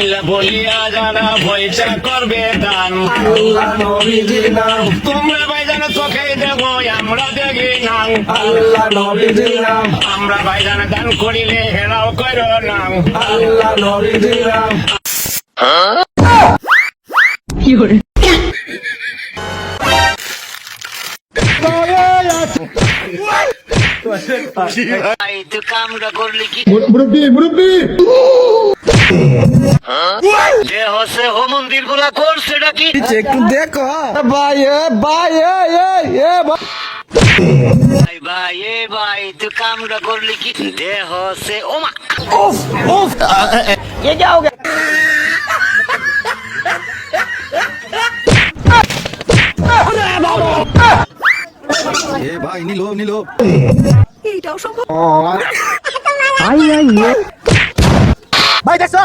বলিয়া যারা পয়সা করবে দান তোমরা ভাইজান চোখে দেখো আমরা দেখি না আল্লাহ নবীজির নাম আমরা ভাইজান দান করিলে হেরাও করো না আল্লাহ নবীজির নাম ভাই তুই কামটা করলি কি মুরব্বী যে হচ্ছে হো মন্দির গুলা করছে নাকি একটু দেখো ভাই ভাই ভাই ভাই এ ভাই তুই কামটা করলি কি দেহ হচ্ছে ওমা ये क्या हो गया এ ভাই নিলো भाई देखो